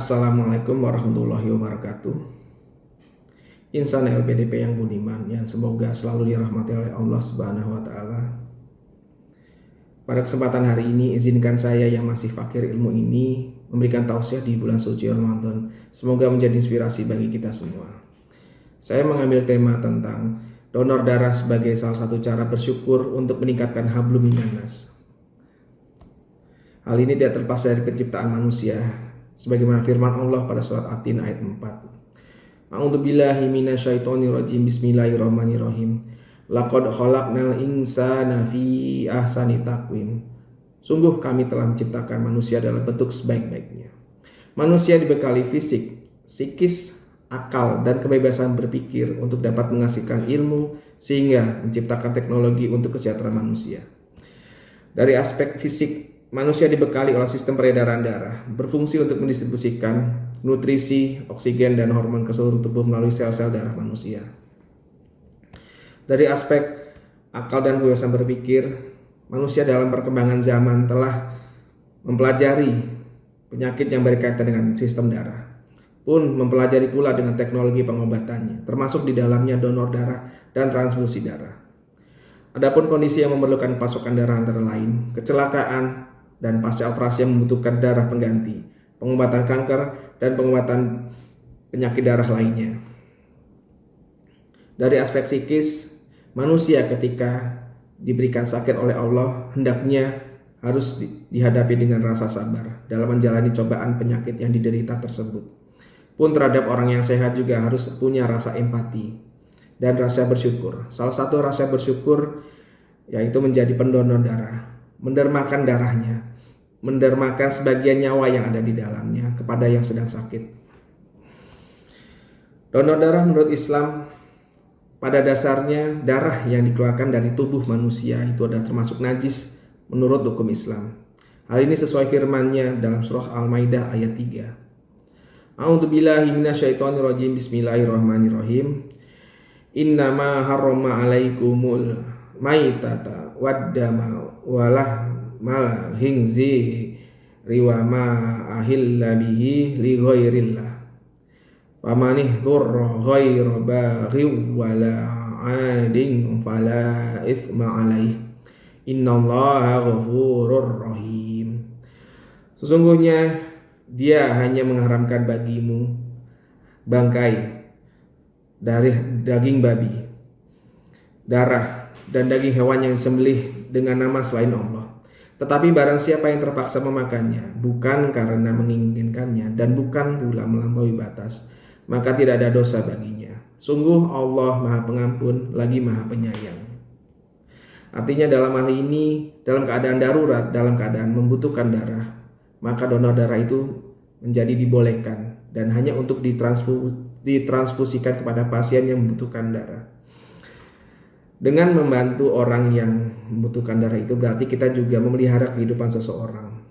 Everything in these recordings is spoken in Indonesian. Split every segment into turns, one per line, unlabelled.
Assalamualaikum warahmatullahi wabarakatuh. Insan LPDP yang budiman, yang semoga selalu dirahmati oleh Allah Subhanahu wa Ta'ala. Pada kesempatan hari ini, izinkan saya yang masih fakir ilmu ini memberikan tausiah di bulan suci Ramadan. Semoga menjadi inspirasi bagi kita semua. Saya mengambil tema tentang donor darah sebagai salah satu cara bersyukur untuk meningkatkan hablum minan nas. Hal ini tidak terlepas dari penciptaan manusia, sebagaimana firman Allah pada surat At-Tin ayat 4. A'udzubillahi minasyaitonirrajim. Bismillahirrahmanirrahim. Laqad khalaqnal insana fi ahsani taqwim. Sungguh kami telah menciptakan manusia dalam bentuk sebaik-baiknya. Manusia dibekali fisik, psikis, akal, dan kebebasan berpikir untuk dapat menghasilkan ilmu sehingga menciptakan teknologi untuk kesejahteraan manusia. Dari aspek fisik, manusia dibekali oleh sistem peredaran darah, berfungsi untuk mendistribusikan nutrisi, oksigen, dan hormon ke seluruh tubuh melalui sel-sel darah manusia. Dari aspek akal dan kebebasan berpikir, manusia dalam perkembangan zaman telah mempelajari penyakit yang berkaitan dengan sistem darah, pun mempelajari pula dengan teknologi pengobatannya, termasuk di dalamnya donor darah dan transfusi darah. Adapun kondisi yang memerlukan pasokan darah antara lain kecelakaan dan pasca operasi yang membutuhkan darah pengganti, pengobatan kanker, dan pengobatan penyakit darah lainnya. Dari aspek psikis, manusia ketika diberikan sakit oleh Allah hendaknya harus dihadapi dengan rasa sabar dalam menjalani cobaan penyakit yang diderita tersebut. Pun terhadap orang yang sehat juga harus punya rasa empati dan rasa bersyukur. Salah satu rasa bersyukur yaitu menjadi pendonor darah, mendermakan darahnya, mendermakan sebagian nyawa yang ada di dalamnya kepada yang sedang sakit. Donor darah menurut Islam pada dasarnya darah yang dikeluarkan dari tubuh manusia itu adalah termasuk najis menurut hukum Islam. Hal ini sesuai firman-Nya dalam surah Al-Maidah ayat 3. A'udzubillahi minasyaitonirrajim. Bismillahirrahmanirrahim. Innama harrama 'alaikumul maitata waddama walah mal hingzi riwama ahilla bihi li ghairillah famanih durra ghaira baghi wala adin fala itsma alaih innallaha ghafurur rahim. Sesungguhnya dia hanya mengharamkan bagimu bangkai dari daging babi, darah, dan daging hewan yang disembelih dengan nama selain Allah. Tetapi barang siapa yang terpaksa memakannya, bukan karena menginginkannya dan bukan pula melampaui batas, maka tidak ada dosa baginya. Sungguh Allah Maha Pengampun lagi Maha Penyayang. Artinya dalam hal ini, dalam keadaan darurat, dalam keadaan membutuhkan darah, maka donor darah itu menjadi dibolehkan dan hanya untuk ditransfusikan kepada pasien yang membutuhkan darah. Dengan membantu orang yang membutuhkan darah itu berarti kita juga memelihara kehidupan seseorang.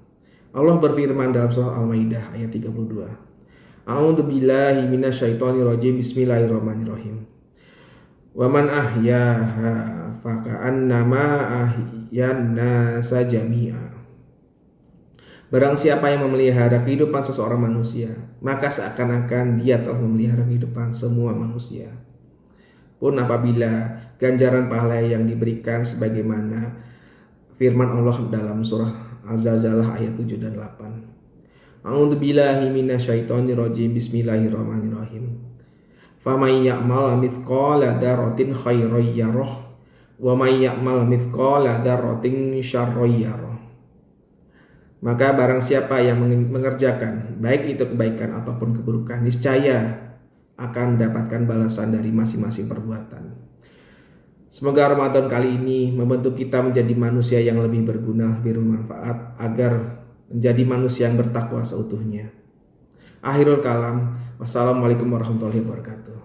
Allah berfirman dalam surah Al-Maidah ayat 32. A'udzubillahi minasyaitonirrajim. Bismillahirrahmanirrahim. Wa man ahyaha faka'annama ahyan nasa jami'a. Barang siapa yang memelihara kehidupan seseorang manusia, maka seakan-akan dia telah memelihara kehidupan semua manusia. Pun apabila ganjaran pahala yang diberikan sebagaimana firman Allah dalam surah Az-Zalzalah ayat 7 dan 8. A'udzubillahi minasyaitonirrajim. Bismillahirrahmanirrahim. Faman ya'mal mithqala dzarratin khairan yarah wa may ya'mal mithqala dzarratin syarran yarah. Maka barang siapa yang mengerjakan baik itu kebaikan ataupun keburukan, niscaya akan mendapatkan balasan dari masing-masing perbuatan. Semoga Ramadan kali ini membentuk kita menjadi manusia yang lebih berguna, bermanfaat, agar menjadi manusia yang bertakwa seutuhnya. Akhirul kalam. Wassalamualaikum warahmatullahi wabarakatuh.